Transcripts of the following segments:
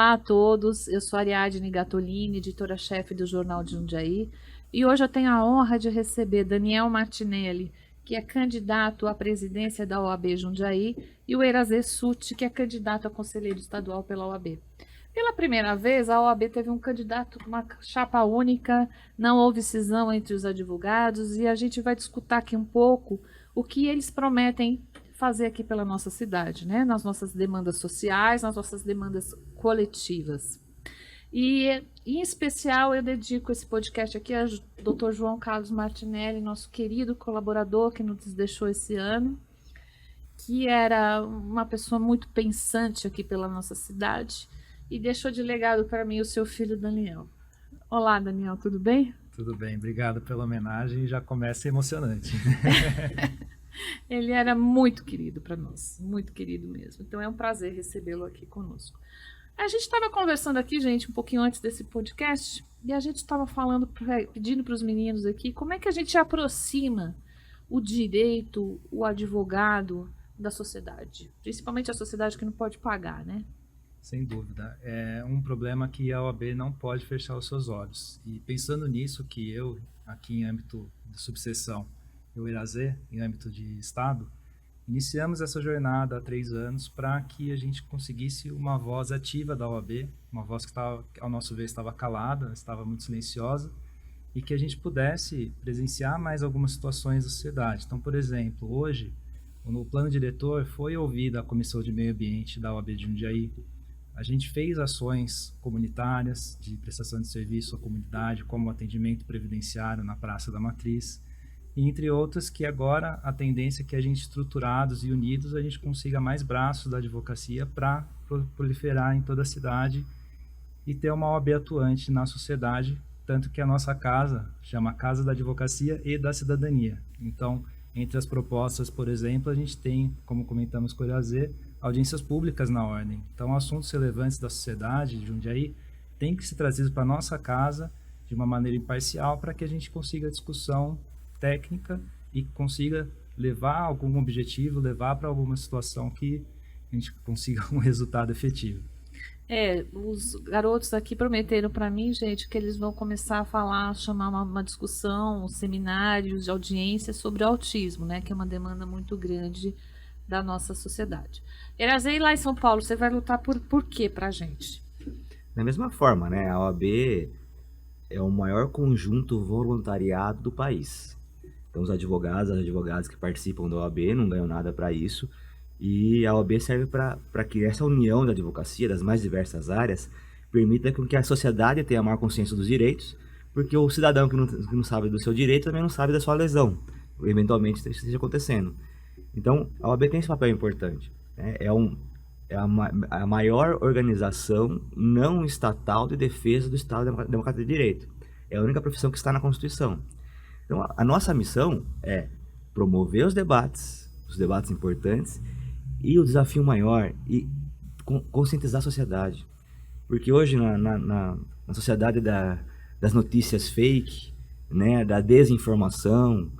Olá a todos, eu sou Ariadne Gattolini, editora-chefe do Jornal de Jundiaí, e hoje eu tenho a honra de receber Daniel Martinelli, que é candidato à presidência da OAB Jundiaí, e o Erazê Sutti, que é candidato a conselheiro estadual pela OAB. Pela primeira vez, a OAB teve um candidato, uma chapa única, não houve cisão entre os advogados, e a gente vai discutir aqui um pouco o que eles prometem fazer aqui pela nossa cidade, né? Nas nossas demandas sociais, nas nossas demandas coletivas. E, em especial, eu dedico esse podcast aqui ao Dr. João Carlos Martinelli, nosso querido colaborador que nos deixou esse ano, que era uma pessoa muito pensante aqui pela nossa cidade e deixou de legado para mim o seu filho Daniel. Olá, Daniel, tudo bem? Tudo bem, obrigado pela homenagem, já começa emocionante. Ele era muito querido para nós, muito querido mesmo. Então é um prazer recebê-lo aqui conosco. A gente estava conversando aqui, gente, um pouquinho antes desse podcast, e a gente estava falando, pedindo para os meninos aqui, como é que a gente aproxima o direito, o advogado da sociedade, principalmente a sociedade que não pode pagar, né? Sem dúvida, é um problema que a OAB não pode fechar os seus olhos. E pensando nisso, que eu, aqui em âmbito de subseção, e o Erazê, em âmbito de Estado, iniciamos essa jornada há 3 anos para que a gente conseguisse uma voz ativa da OAB, uma voz que, ao nosso ver, estava calada, estava muito silenciosa, e que a gente pudesse presenciar mais algumas situações da sociedade. Então, por exemplo, hoje, no plano diretor, foi ouvida a Comissão de Meio Ambiente da OAB de Jundiaí. A gente fez ações comunitárias de prestação de serviço à comunidade, como atendimento previdenciário na Praça da Matriz, e entre outras que agora a tendência é que a gente, estruturados e unidos, a gente consiga mais braços da advocacia para proliferar em toda a cidade e ter uma OAB atuante na sociedade, tanto que a nossa casa chama Casa da Advocacia e da Cidadania. Então, entre as propostas, por exemplo, a gente tem, como comentamos com o Erazê, audiências públicas na ordem. Então, assuntos relevantes da sociedade de Jundiaí têm que ser trazidos para a nossa casa de uma maneira imparcial para que a gente consiga discussão técnica e consiga levar algum objetivo, levar para alguma situação que a gente consiga um resultado efetivo. Os garotos aqui prometeram para mim, gente, que eles vão começar a falar, chamar uma discussão, seminários de audiência sobre o autismo, né? Que é uma demanda muito grande da nossa sociedade. Erazei, lá em São Paulo, você vai lutar por quê pra gente? Da mesma forma, né? A OAB é o maior conjunto voluntariado do país. Então, os advogados, as advogadas que participam da OAB não ganham nada para isso. E a OAB serve para que essa união da advocacia, das mais diversas áreas, permita que a sociedade tenha maior consciência dos direitos, porque o cidadão que não sabe do seu direito também não sabe da sua lesão, eventualmente isso esteja acontecendo. Então, a OAB tem esse papel importante, né? É a maior organização não estatal de defesa do Estado Democrático de Direito. É a única profissão que está na Constituição. Então, a nossa missão é promover os debates importantes, e o desafio maior, e conscientizar a sociedade. Porque hoje, na sociedade das notícias fake, né, da desinformação,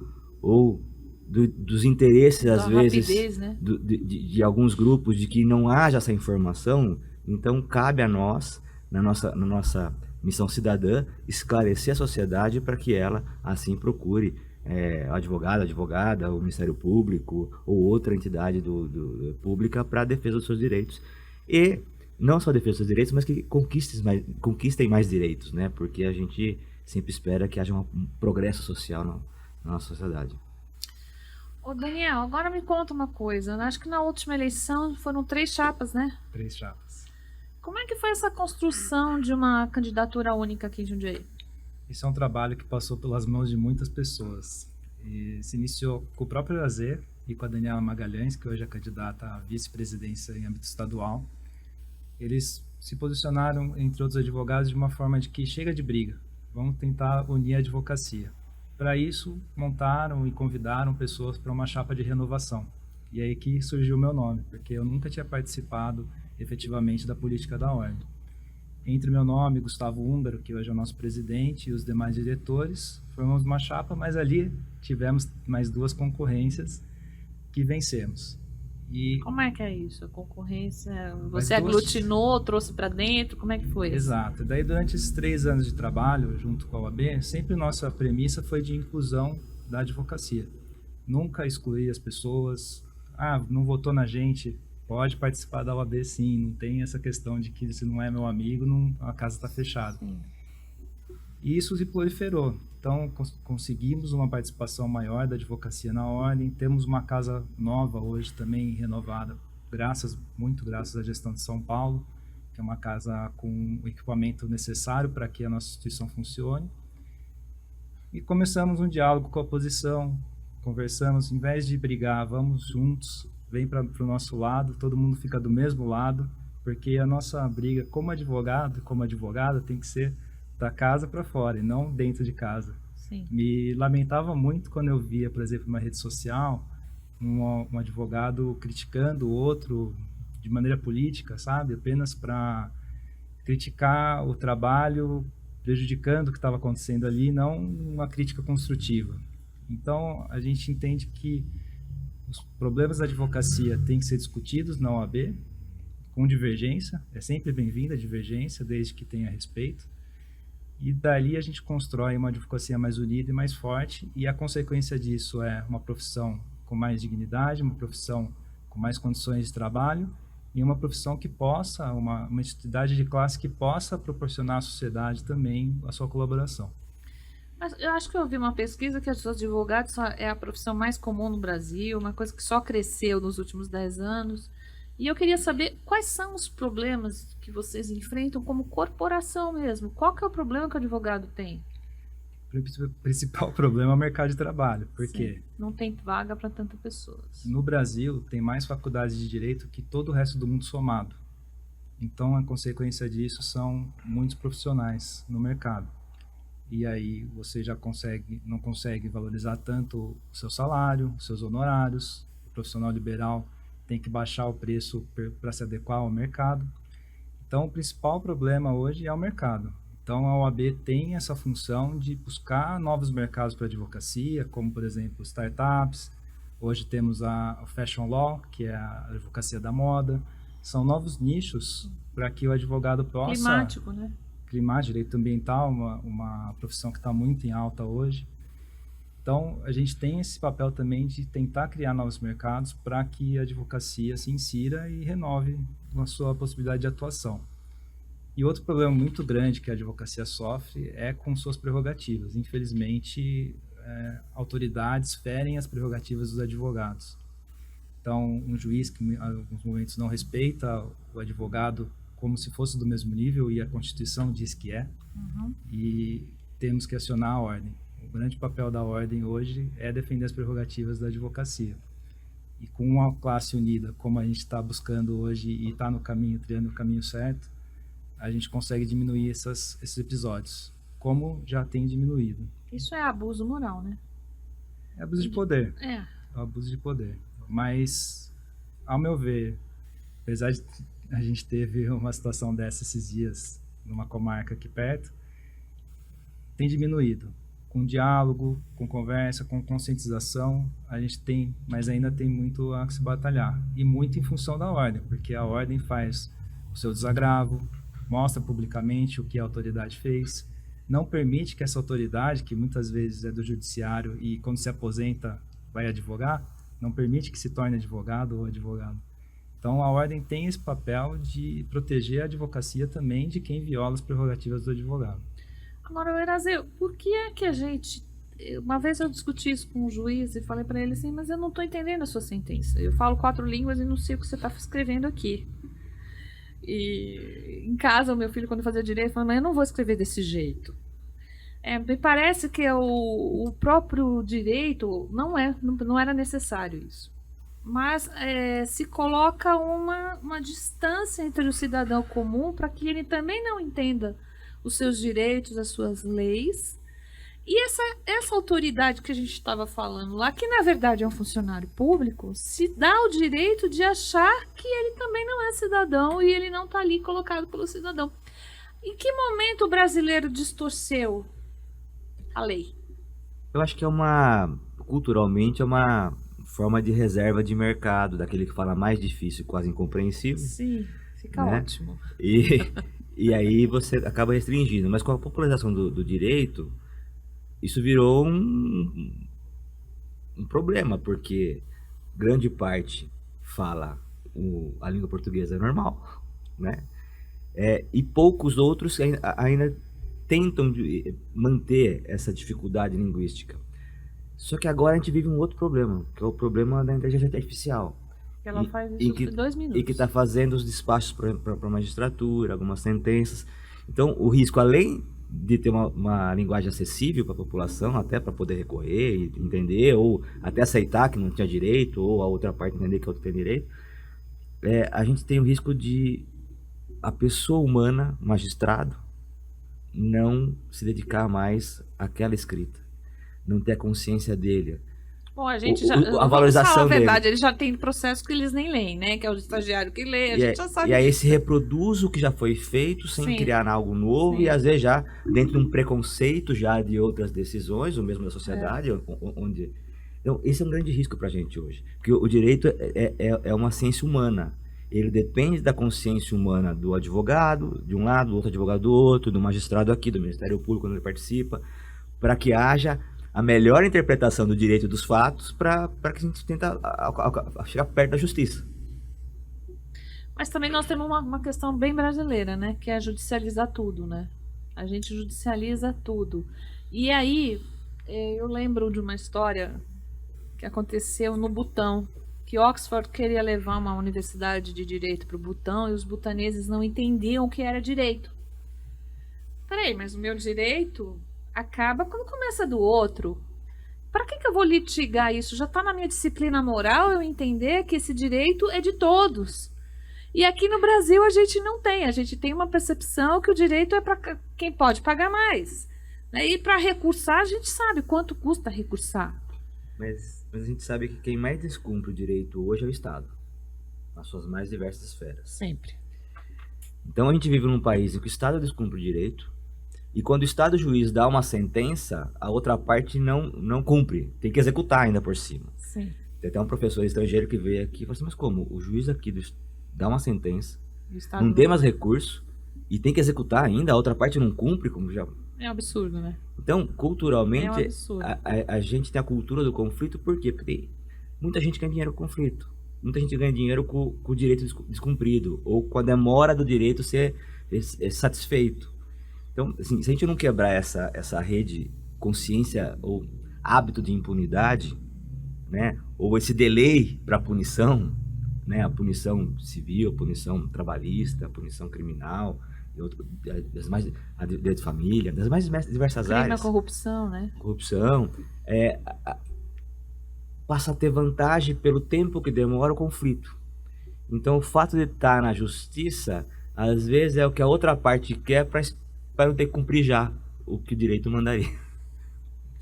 ou dos interesses, às vezes, rapidez, né? de alguns grupos, de que não haja essa informação, então cabe a nós, na nossa missão cidadã, esclarecer a sociedade para que ela, assim, procure advogada, o Ministério Público ou outra entidade pública para a defesa dos seus direitos. E não só a defesa dos seus direitos, mas que conquistem mais direitos, né? Porque a gente sempre espera que haja um progresso social na nossa sociedade. Ô Daniel, agora me conta uma coisa. Eu acho que na última eleição foram 3 chapas, né? 3 chapas. Como é que foi essa construção de uma candidatura única aqui em Jundiaí? Isso é um trabalho que passou pelas mãos de muitas pessoas. E se iniciou com o próprio Erazê e com a Daniela Magalhães, que hoje é candidata à vice-presidência em âmbito estadual. Eles se posicionaram, entre outros advogados, de uma forma de que chega de briga, vamos tentar unir a advocacia. Para isso, montaram e convidaram pessoas para uma chapa de renovação. E aí que surgiu o meu nome, porque eu nunca tinha participado efetivamente da política da ordem. Entre meu nome, Gustavo Húngaro, que hoje é o nosso presidente, e os demais diretores, formamos uma chapa, mas ali tivemos mais 2 concorrências que vencemos. E Como é que é isso? A concorrência, Mas você duas- aglutinou, trouxe para dentro, como é que foi? Exato. Daí, durante esses 3 anos de trabalho junto com a OAB, sempre nossa premissa foi de inclusão da advocacia. Nunca excluir as pessoas. Ah, não votou na gente, pode participar da OAB sim. Não tem essa questão de que se não é meu amigo, não, a casa está fechada. Sim. E isso se proliferou. Então, conseguimos uma participação maior da advocacia na ordem. Temos uma casa nova hoje também, renovada, muito graças à gestão de São Paulo, que é uma casa com o equipamento necessário para que a nossa instituição funcione. E começamos um diálogo com a oposição, conversamos, em vez de brigar, vamos juntos, vem para o nosso lado, todo mundo fica do mesmo lado, porque a nossa briga como advogado, como advogada, tem que ser da casa para fora e não dentro de casa. Sim. Me lamentava muito quando eu via, por exemplo, uma rede social, um advogado criticando o outro de maneira política, sabe? Apenas para criticar o trabalho, prejudicando o que estava acontecendo ali, não uma crítica construtiva. Então, a gente entende que os problemas da advocacia têm que ser discutidos na OAB, com divergência, é sempre bem-vinda a divergência, desde que tenha respeito. E dali a gente constrói uma advocacia mais unida e mais forte, e a consequência disso é uma profissão com mais dignidade, uma profissão com mais condições de trabalho, e uma profissão que possa, uma entidade de classe que possa proporcionar à sociedade também a sua colaboração. Mas eu acho que eu vi uma pesquisa que os advogados é a profissão mais comum no Brasil, uma coisa que só cresceu nos últimos 10 anos. E eu queria saber quais são os problemas que vocês enfrentam como corporação mesmo. Qual que é o problema que o advogado tem? O principal problema é o mercado de trabalho, porque Sim, não tem vaga para tantas pessoas. no Brasil tem mais faculdades de direito que todo o resto do mundo somado. Então, a consequência disso são muitos profissionais no mercado. E aí você já não consegue valorizar tanto o seu salário, os seus honorários. O profissional liberal tem que baixar o preço para se adequar ao mercado. Então, o principal problema hoje é o mercado. Então, a OAB tem essa função de buscar novos mercados para a advocacia, como, por exemplo, startups. Hoje temos a Fashion Law, que é a advocacia da moda. São novos nichos para que o advogado possa... Climático, né? Direito ambiental, uma profissão que está muito em alta hoje. Então, a gente tem esse papel também de tentar criar novos mercados para que a advocacia se insira e renove a sua possibilidade de atuação. E outro problema muito grande que a advocacia sofre é com suas prerrogativas. Infelizmente, autoridades ferem as prerrogativas dos advogados. Então, um juiz que em alguns momentos não respeita o advogado como se fosse do mesmo nível, e a Constituição diz que é, e temos que acionar a ordem. O grande papel da ordem hoje é defender as prerrogativas da advocacia. E com uma classe unida, como a gente está buscando hoje e está no caminho, trilhando o caminho certo, a gente consegue diminuir esses episódios, como já tem diminuído. Isso é abuso moral, né? É abuso de poder. É. É abuso de poder. Mas, ao meu ver, apesar de a gente teve uma situação dessa esses dias numa comarca aqui perto, tem diminuído. Com diálogo, com conversa, com conscientização, a gente tem, mas ainda tem muito a se batalhar. E muito em função da ordem, porque a ordem faz o seu desagravo, mostra publicamente o que a autoridade fez, não permite que essa autoridade, que muitas vezes é do judiciário e quando se aposenta vai advogar, não permite que se torne advogado ou advogado. Então, a ordem tem esse papel de proteger a advocacia também de quem viola as prerrogativas do advogado. Agora, Erazê, por que é que a gente... Uma vez eu discuti isso com um juiz e falei para ele assim, mas eu não estou entendendo a sua sentença. Eu falo 4 línguas e não sei o que você está escrevendo aqui. E em casa, o meu filho, quando fazia direito, falou, mas eu não vou escrever desse jeito. Me parece que o próprio direito não era necessário isso. Mas se coloca uma distância entre o cidadão comum para que ele também não entenda os seus direitos, as suas leis. E essa autoridade que a gente estava falando lá, que na verdade é um funcionário público, se dá o direito de achar que ele também não é cidadão e ele não está ali colocado pelo cidadão. Em que momento o brasileiro distorceu a lei? Eu acho que culturalmente é uma forma de reserva de mercado, daquele que fala mais difícil, quase incompreensível, Sim, fica né? ótimo. E, e aí você acaba restringindo. Mas com a popularização do direito, isso virou um problema, porque grande parte fala a língua portuguesa normal, né? E poucos outros ainda tentam manter essa dificuldade linguística. Só que agora a gente vive um outro problema, que é o problema da inteligência artificial. Ela faz Em isso em 2 minutos. e que está fazendo os despachos para a magistratura, algumas sentenças. Então, o risco, além de ter uma linguagem acessível para a população, até para poder recorrer e entender, ou até aceitar que não tinha direito, ou a outra parte entender que a outra tem direito, a gente tem o risco de a pessoa humana, magistrado, não se dedicar mais àquela escrita, não ter a consciência dele, Bom, a gente já. a Vamos falar valorização a dele. verdade, eles já têm processos que eles nem leem, né? Que é o estagiário que lê, a gente já sabe E aí disso. se reproduz o que já foi feito sem Sim. criar algo novo Sim. e às vezes já dentro de um preconceito já de outras decisões, ou mesmo da sociedade, onde... Então, esse é um grande risco para a gente hoje, porque o direito é uma ciência humana. Ele depende da consciência humana do advogado, de um lado, do outro advogado do outro, do magistrado aqui, do Ministério Público, quando ele participa, para que haja a melhor interpretação do direito dos fatos para que a gente tenta chegar perto da justiça. Mas também nós temos uma questão bem brasileira, né? Que é judicializar tudo, né? A gente judicializa tudo. E aí, eu lembro de uma história que aconteceu no Butão, que Oxford queria levar uma universidade de direito para o Butão e os butaneses não entendiam o que era direito. Peraí, mas o meu direito acaba quando começa do outro. Para que eu vou litigar isso? Já está na minha disciplina moral eu entender que esse direito é de todos. E aqui no Brasil a gente tem uma percepção que o direito é para quem pode pagar mais. E para recursar, a gente sabe quanto custa recursar. Mas a gente sabe que quem mais descumpre o direito hoje é o Estado, nas suas mais diversas esferas. Sempre. Então a gente vive num país em que o Estado descumpre o direito, e quando o Estado juiz dá uma sentença, a outra parte não cumpre, tem que executar ainda por cima. Sim. Tem até um professor estrangeiro que veio aqui e falou assim, mas como? O juiz aqui dá uma sentença, não tem mais recurso, e tem que executar ainda, a outra parte não cumpre, como já... É um absurdo, né? Então, culturalmente, É um absurdo. a gente tem a cultura do conflito, por quê? Porque muita gente ganha dinheiro com conflito. Muita gente ganha dinheiro com o direito descumprido, ou com a demora do direito ser satisfeito. Então, assim, se a gente não quebrar essa rede, consciência ou hábito de impunidade, né, ou esse delay para punição, né, a punição civil, a punição trabalhista, a punição criminal, a direito de família, das mais diversas Crime, áreas. a corrupção, né? Corrupção, passa a ter vantagem pelo tempo que demora o conflito. Então, o fato de estar na justiça, às vezes é o que a outra parte quer para não ter que cumprir já o que o direito mandaria.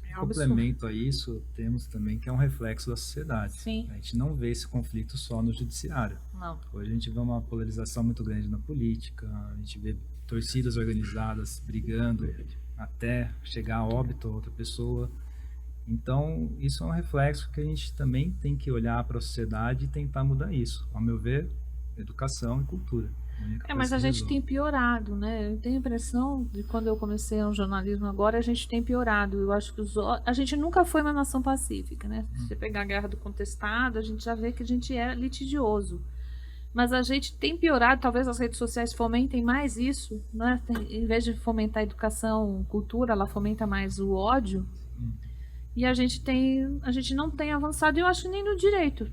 É um absurdo. Complemento a isso, temos também que é um reflexo da sociedade. Sim. A gente não vê esse conflito só no judiciário. Não. Hoje a gente vê uma polarização muito grande na política, a gente vê torcidas organizadas brigando até chegar a óbito a outra pessoa. Então, isso é um reflexo que a gente também tem que olhar para a sociedade e tentar mudar isso. Ao meu ver, educação e cultura. Mas a gente tem piorado, né? Eu tenho a impressão de quando eu comecei no jornalismo agora, a gente tem piorado. Eu acho que a gente nunca foi uma nação pacífica, né? Se você pegar a Guerra do Contestado, a gente já vê que a gente é litigioso. Mas a gente tem piorado, talvez as redes sociais fomentem mais isso, né? Em vez de fomentar a educação, cultura, ela fomenta mais o ódio. E a gente não tem avançado, e eu acho que nem no direito.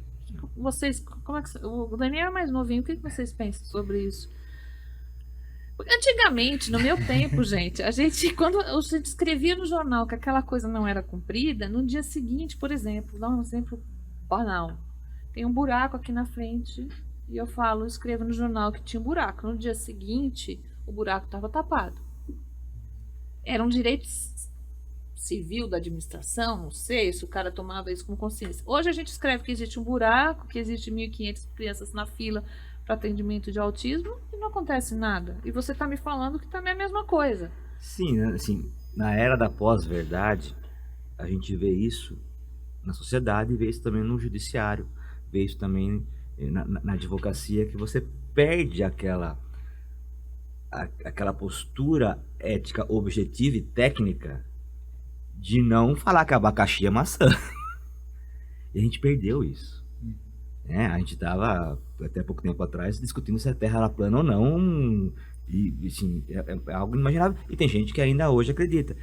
Vocês, como é que o Daniel é mais novinho, o que vocês pensam sobre isso? Porque antigamente, no meu tempo, gente, quando a gente escrevia no jornal que aquela coisa não era cumprida, no dia seguinte, por exemplo, dá um exemplo banal, tem um buraco aqui na frente e eu escrevo no jornal que tinha um buraco. No dia seguinte, o buraco estava tapado. Era um direito civil da administração, não sei se o cara tomava isso com consciência. Hoje a gente escreve que existe um buraco, que existe 1.500 crianças na fila para atendimento de autismo e não acontece nada. E você está me falando que também é a mesma coisa. Sim, assim, na era da pós-verdade, a gente vê isso na sociedade, vê isso também no judiciário, vê isso também na advocacia, que você perde aquela postura ética, objetiva e técnica de não falar que abacaxi é maçã. E a gente perdeu isso. A gente estava, até pouco tempo atrás, discutindo se a Terra era plana ou não. E, assim, é algo inimaginável. E tem gente que ainda hoje acredita.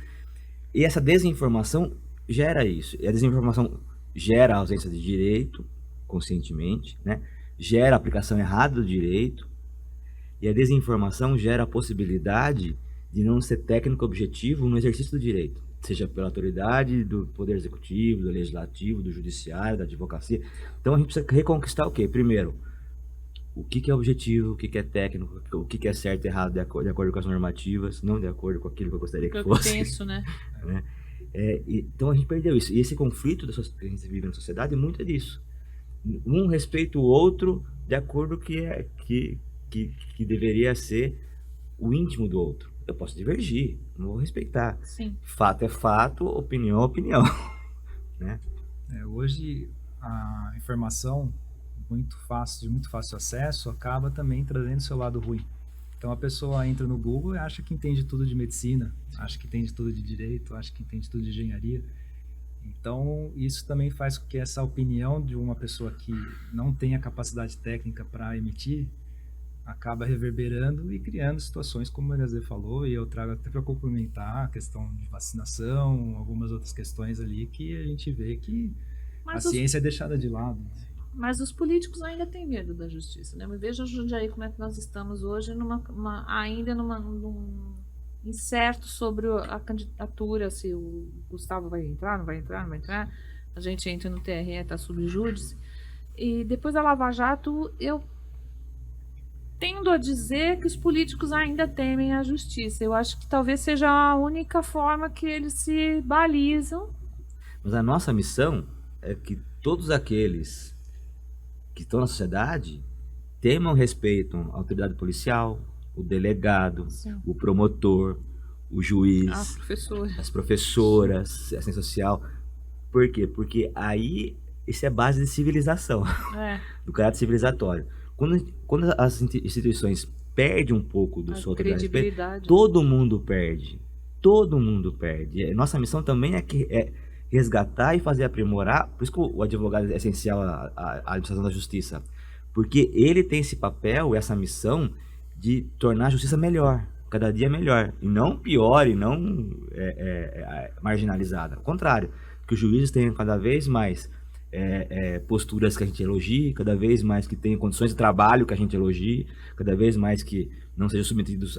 E essa desinformação gera isso. E a desinformação gera a ausência de direito, conscientemente, né? Gera a aplicação errada do direito. E a desinformação gera a possibilidade de não ser técnico objetivo no exercício do direito, seja pela autoridade do poder executivo, do legislativo, do judiciário, da advocacia. Então a gente precisa reconquistar o quê? Primeiro, o que é objetivo, o que é técnico, o que é certo e errado de acordo com as normativas, não de acordo com aquilo que eu gostaria que fosse. Eu penso, né? Então a gente perdeu isso. E esse conflito que a gente vive na sociedade, muito é disso. Um respeita o outro de acordo com que deveria ser o íntimo do outro. Eu posso divergir, não vou respeitar. Sim. Fato é fato, opinião é opinião. Né? Hoje a informação de muito fácil acesso acaba também trazendo seu lado ruim. Então a pessoa entra no Google e acha que entende tudo de medicina, acha que entende tudo de direito, acha que entende tudo de engenharia. Então isso também faz com que essa opinião de uma pessoa que não tem a capacidade técnica para emitir acaba reverberando e criando situações como o Eliezer falou, e eu trago até para complementar a questão de vacinação, algumas outras questões ali que a gente vê que a ciência é deixada de lado. Mas os políticos ainda têm medo da justiça, né? Mas veja, Jundiaí, como é que nós estamos hoje ainda num incerto sobre a candidatura, se o Gustavo vai entrar, não vai entrar, não vai entrar. A gente entra no TRE, está sob júdice. E depois da Lava Jato, eu tendo a dizer que os políticos ainda temem a justiça. Eu acho que talvez seja a única forma que eles se balizam. Mas a nossa missão é que todos aqueles que estão na sociedade temam, respeitam a autoridade policial, o delegado, Sim. o promotor, o juiz, as professoras, a assistência social. Por quê? Porque aí isso é base de civilização, do caráter civilizatório. Quando as instituições perdem um pouco do seu credibilidade, todo mundo perde. Todo mundo perde. Nossa missão também é resgatar e fazer aprimorar. Por isso que o advogado é essencial à administração da justiça. Porque ele tem esse papel, essa missão de tornar a justiça melhor, cada dia melhor. E não pior, e não marginalizada. Ao contrário, que os juízes tenham cada vez mais posturas que a gente elogie, cada vez mais que tenham condições de trabalho que a gente elogie, cada vez mais que não sejam submetidos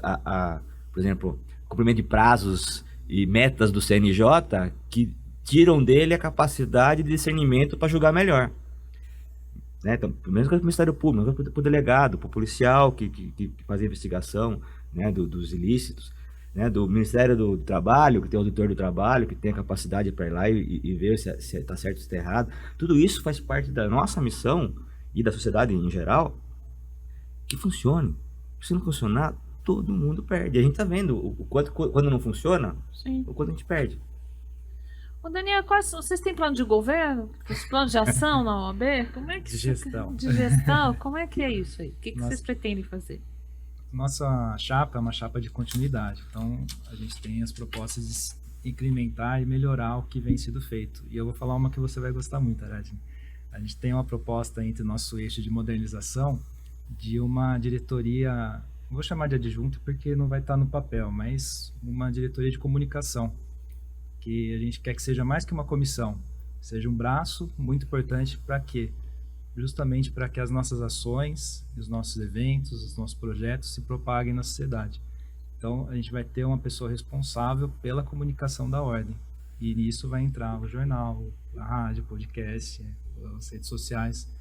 por exemplo, cumprimento de prazos e metas do CNJ que tiram dele a capacidade de discernimento para julgar melhor. Né? Então, pelo menos para o Ministério Público, para o delegado, para o policial que faz a investigação, né, dos ilícitos, né, do Ministério do Trabalho, que tem o auditor do trabalho, que tem a capacidade para ir lá e ver se está certo ou se está errado. Tudo isso faz parte da nossa missão e da sociedade em geral que funcione. Se não funcionar, todo mundo perde. A gente está vendo o quanto, quando não funciona, Sim. o quanto a gente perde. Ô Daniel, vocês têm plano de governo? Os planos de ação na OAB? Como é que de gestão. De gestão? Como é que é isso aí? O que vocês pretendem fazer? Nossa chapa é uma chapa de continuidade. Então, a gente tem as propostas de incrementar e melhorar o que vem sendo feito. E eu vou falar uma que você vai gostar muito, Aradne. A gente tem uma proposta entre o nosso eixo de modernização de uma diretoria, vou chamar de adjunto porque não vai estar no papel, mas uma diretoria de comunicação, que a gente quer que seja mais que uma comissão, seja um braço muito importante para quê? Justamente para que as nossas ações, os nossos eventos, os nossos projetos se propaguem na sociedade. Então, a gente vai ter uma pessoa responsável pela comunicação da ordem. E nisso vai entrar o jornal, a rádio, o podcast, as redes sociais.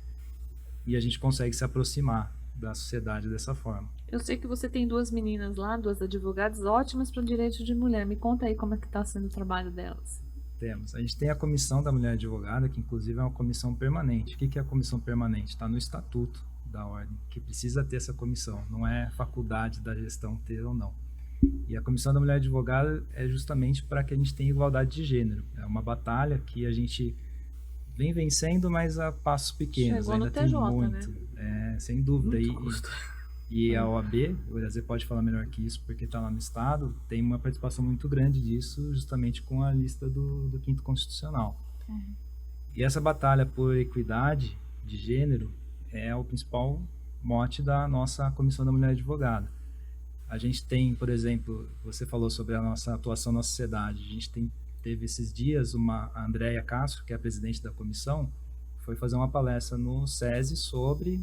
E a gente consegue se aproximar da sociedade dessa forma. Eu sei que você tem duas meninas lá, duas advogadas ótimas para o direito de mulher. Me conta aí como é que está sendo o trabalho delas. Temos. A gente tem a Comissão da Mulher Advogada, que inclusive é uma comissão permanente. O que é a comissão permanente? Está no estatuto da ordem, que precisa ter essa comissão. Não é faculdade da gestão ter ou não. E a Comissão da Mulher Advogada é justamente para que a gente tenha igualdade de gênero. É uma batalha que a gente vem vencendo, mas a passos pequenos. Chegou Ainda no tem TJ, muito. Sem dúvida. Muito E, custo. e a OAB, o Irazê pode falar melhor que isso, porque está lá no Estado, tem uma participação muito grande disso, justamente com a lista do Quinto Constitucional. E essa batalha por equidade de gênero é o principal mote da nossa Comissão da Mulher Advogada. A gente tem, por exemplo, você falou sobre a nossa atuação na sociedade, a gente teve esses dias a Andréia Castro, que é a presidente da comissão, foi fazer uma palestra no SESI sobre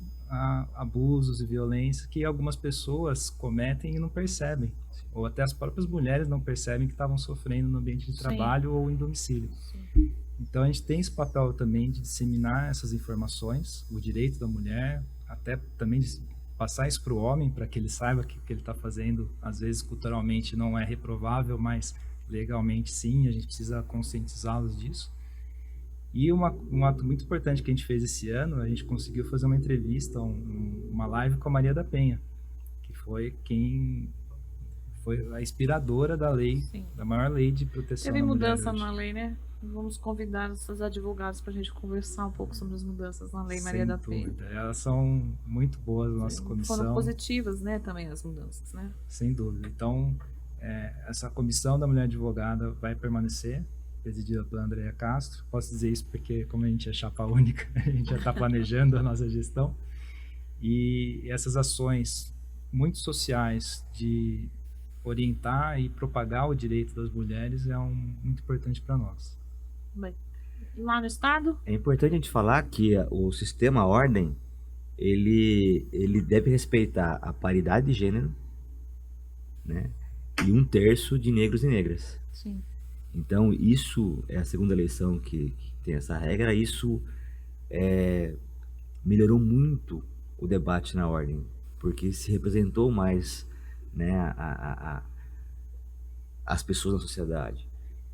abusos e violência que algumas pessoas cometem e não percebem, ou até as próprias mulheres não percebem que estavam sofrendo no ambiente de trabalho ou em domicílio. Sim. Então a gente tem esse papel também de disseminar essas informações, o direito da mulher, até também de passar isso para o homem, para que ele saiba que o que ele está fazendo, às vezes culturalmente não é reprovável, mas legalmente sim, a gente precisa conscientizá-los disso. E um ato muito importante que a gente fez esse ano, a gente conseguiu fazer uma entrevista, uma live com a Maria da Penha, que foi a inspiradora da lei, Sim. da maior lei de proteção Teve da mulher mudança hoje. na lei, né? Vamos convidar os advogados para a gente conversar um pouco sobre as mudanças na lei Maria Sem da Penha. dúvida. Elas são muito boas na nossa Foram comissão. positivas, né, também as mudanças, né? Sem dúvida. Então, essa comissão da mulher advogada vai permanecer, presidida pela Andréia Castro. Posso dizer isso porque, como a gente é chapa única, a gente já está planejando a nossa gestão. E essas ações muito sociais de orientar e propagar o direito das mulheres é muito importante para nós. Bem, lá no estado, É importante a gente falar que o sistema ordem, ele deve respeitar a paridade de gênero, né? E 1/3 de negros e negras. sim, Então, isso é a segunda eleição que tem essa regra. Isso melhorou muito o debate na ordem, porque se representou mais, né, as pessoas na sociedade.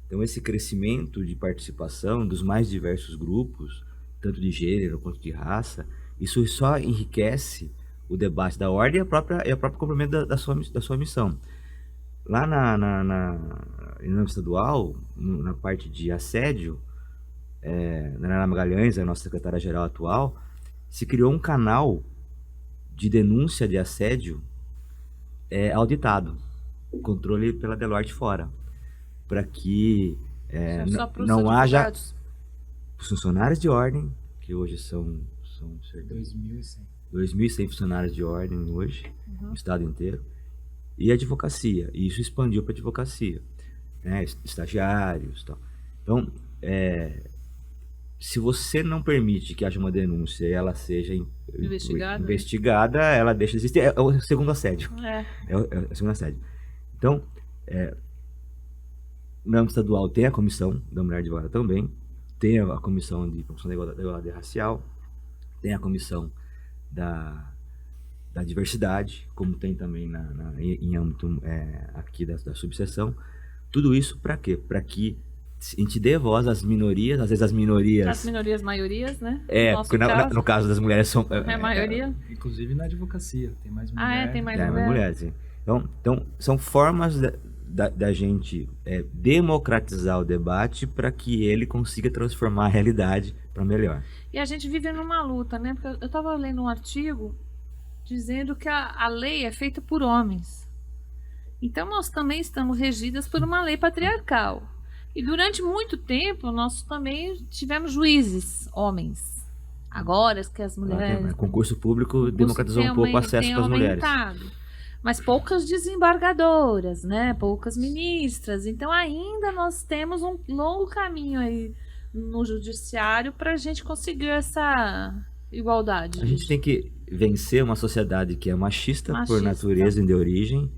Então, esse crescimento de participação dos mais diversos grupos, tanto de gênero quanto de raça, isso só enriquece o debate da ordem e o próprio cumprimento da sua missão. Lá em âmbito estadual, na parte de assédio, Nayara Magalhães, a nossa secretária-geral atual, se criou um canal de denúncia de assédio auditado, controle pela Deloitte fora, para que só pros não haja advogados. os funcionários de ordem, que hoje são cerca de 2.100. 2.100 funcionários de ordem hoje, no estado inteiro, e advocacia. E isso expandiu para advocacia, né? Estagiários e tal. Então, se você não permite que haja uma denúncia e ela seja investigada, ela deixa de existir. É o segundo assédio. É o segundo assédio. Então, no âmbito estadual tem a comissão da mulher advogada também, tem a comissão de promoção da igualdade racial, tem a comissão da diversidade, como tem também em âmbito aqui da subseção. Tudo isso para quê? Para que a gente dê voz às minorias, às vezes as minorias... Maiorias, né? Porque no caso das mulheres são... É a maioria. Inclusive na advocacia, tem mais mulheres. Tem mais mais mulher. mulheres, sim. Então, são formas da gente democratizar o debate para que ele consiga transformar a realidade para melhor. E a gente vive numa luta, né? Porque eu estava lendo um artigo dizendo que a lei é feita por homens. Então nós também estamos regidas por uma lei patriarcal. E durante muito tempo nós também tivemos juízes, homens. Agora que as mulheres... O concurso público democratizou um pouco o acesso para as mulheres. Mas poucas desembargadoras, né? Poucas ministras. Então ainda nós temos um longo caminho aí no judiciário para a gente conseguir essa igualdade. A gente tem que vencer uma sociedade que é machista por natureza e de origem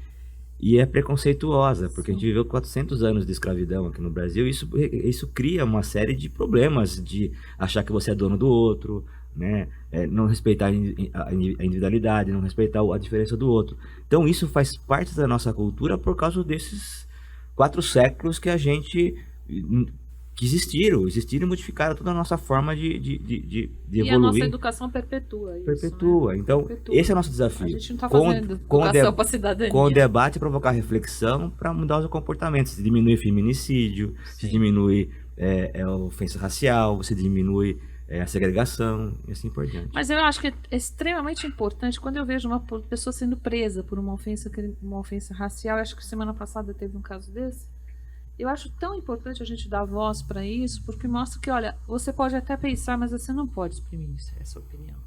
e é preconceituosa, porque a gente viveu 400 anos de escravidão aqui no Brasil, e isso cria uma série de problemas de achar que você é dono do outro, né? Não respeitar a individualidade, não respeitar a diferença do outro. Então isso faz parte da nossa cultura por causa desses 4 séculos que que existiram e modificaram toda a nossa forma de evoluir. E a nossa educação perpetua isso. Perpetua. Né? Então, esse é o nosso desafio. A gente não está fazendo educação para a cidadania. Com o debate, provocar reflexão para mudar os comportamentos. Se diminui feminicídio, se diminui a ofensa racial, você diminui a segregação e assim por diante. Mas eu acho que é extremamente importante quando eu vejo uma pessoa sendo presa por uma ofensa racial. Acho que semana passada teve um caso desse. Eu acho tão importante a gente dar voz para isso, porque mostra que, olha, você pode até pensar, mas você não pode exprimir essa opinião.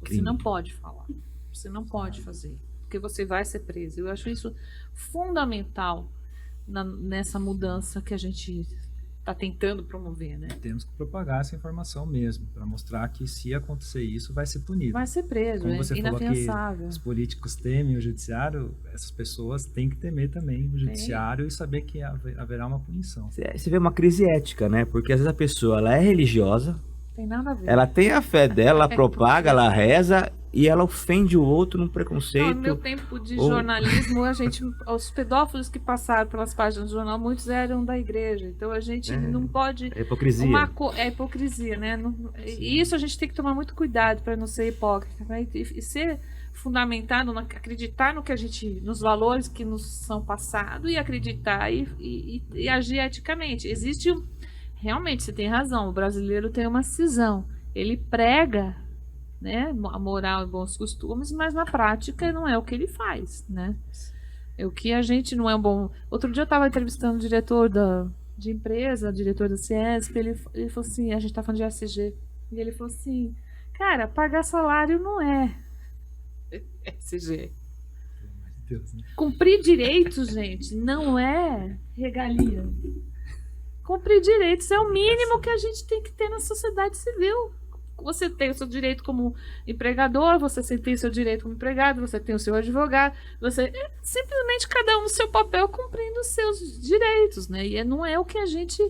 Você não pode falar. Você não pode fazer, porque você vai ser preso. Eu acho isso fundamental nessa mudança que a gente está tentando promover, né? Temos que propagar essa informação mesmo, para mostrar que se acontecer isso, vai ser punido. Vai ser preso, Como você falou inafiançável. que os políticos temem o judiciário, essas pessoas têm que temer também o judiciário e saber que haverá uma punição. Você vê uma crise ética, né? Porque às vezes a pessoa ela é religiosa, Tem nada a ver. ela tem a fé dela, ela propaga, ela reza e ela ofende o outro num preconceito. Não, no meu tempo de jornalismo, os pedófilos que passaram pelas páginas do jornal, muitos eram da igreja. Então a gente não pode. É hipocrisia. É hipocrisia, né? E isso a gente tem que tomar muito cuidado para não ser hipócrita, né? E ser fundamentado, acreditar no que nos valores que nos são passados e acreditar e agir eticamente. Realmente, você tem razão, o brasileiro tem uma cisão. Ele prega, né, a moral e bons costumes, mas na prática não é o que ele faz, né? É o que a gente não é um bom... Outro dia eu estava entrevistando o diretor de empresa, diretor da Ciesp, ele falou assim, a gente está falando de SG, e ele falou assim, cara, pagar salário não é SG. Deus, né? Cumprir direitos, gente, não é regalia. Cumprir direitos é o mínimo que a gente tem que ter na sociedade civil. Você tem o seu direito como empregador, você tem o seu direito como empregado, você tem o seu advogado, simplesmente cada um no seu papel cumprindo os seus direitos, né? E não é o que a gente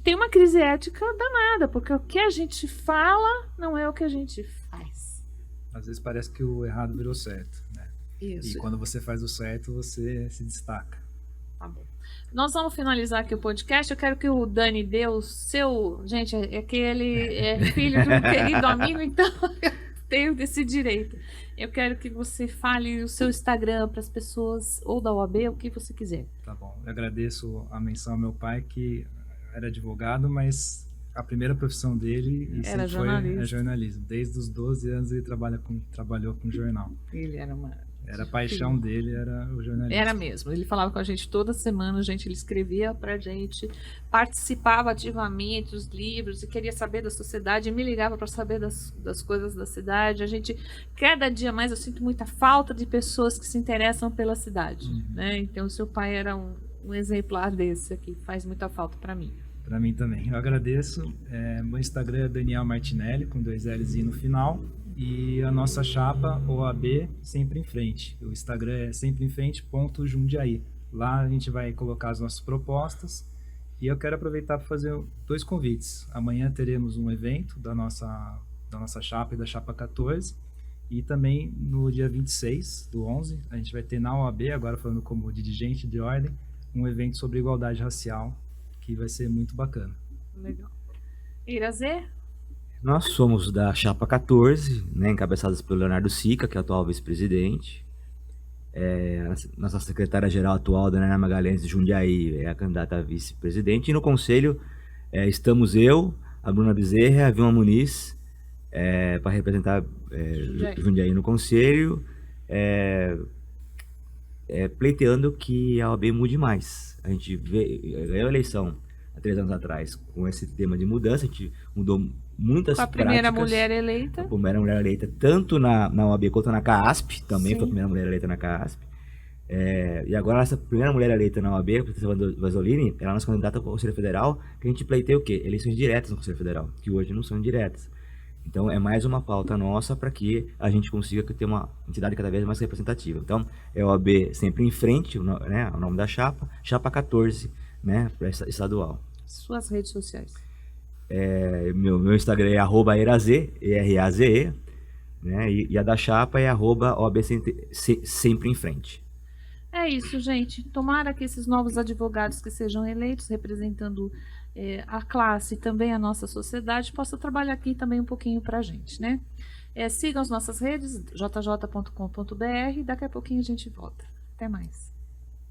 tem uma crise ética danada, porque o que a gente fala não é o que a gente faz. Às vezes parece que o errado virou certo, né? Isso. E quando você faz o certo, você se destaca. Tá bom. Nós vamos finalizar aqui o podcast. Eu quero que o Dani dê o seu... Gente, é que ele é filho de um querido amigo, então eu tenho esse direito. Eu quero que você fale o seu Instagram para as pessoas, ou da OAB, o que você quiser. Tá bom. Eu agradeço a menção ao meu pai, que era advogado, mas a primeira profissão dele Era foi jornalismo. Desde os 12 anos ele trabalhou com jornal. Ele era Era a paixão dele, era o jornalismo. Era mesmo. Ele falava com a gente toda semana, ele escrevia pra gente, participava ativamente dos livros e queria saber da sociedade, e me ligava para saber das coisas da cidade. Cada dia mais eu sinto muita falta de pessoas que se interessam pela cidade, né? Então o seu pai era um exemplar desse aqui, faz muita falta para mim. Para mim também. Eu agradeço. Meu Instagram é Daniel Martinelli, com 2 L's no final. E a nossa chapa, OAB, Sempre em Frente. O Instagram é sempreemfrente.jundiaí. Lá a gente vai colocar as nossas propostas. E eu quero aproveitar para fazer 2 convites. Amanhã teremos um evento da nossa chapa e da chapa 14. E também no dia 26/11, a gente vai ter na OAB, agora falando como dirigente de ordem, um evento sobre igualdade racial, que vai ser muito bacana. Legal. Irazê? Nós somos da Chapa 14, né, encabeçados pelo Leonardo Sica, que é o atual vice-presidente. Nossa secretária-geral atual, Dona Ana Magalhães de Jundiaí, é a candidata a vice-presidente. E no conselho estamos eu, a Bruna Bezerra, a Vilma Muniz, para representar Jundiaí no conselho, pleiteando que a OAB mude mais. A gente ganhou a eleição há 3 anos atrás com esse tema de mudança, a gente mudou muitas práticas. Com a primeira mulher eleita. A primeira mulher eleita, tanto na OAB quanto na CAASP, também. Sim. Foi a primeira mulher eleita na CAASP. E agora essa primeira mulher eleita na OAB, a Patrícia Vasolini, ela é nossa candidata ao Conselho Federal, que a gente pleiteia o quê? Eleições diretas no Conselho Federal, que hoje não são diretas. Então é mais uma pauta nossa para que a gente consiga ter uma entidade cada vez mais representativa. Então é a OAB Sempre em Frente, né, o nome da chapa, chapa 14, né, para estadual. Suas redes sociais. Meu Instagram é @eraze, ERAZE, né, e a da chapa é @OAB Sempre em Frente. É isso, gente. Tomara que esses novos advogados que sejam eleitos, representando a classe e também a nossa sociedade, possam trabalhar aqui também um pouquinho para a gente, né? Sigam as nossas redes, jj.com.br, daqui a pouquinho a gente volta. Até mais.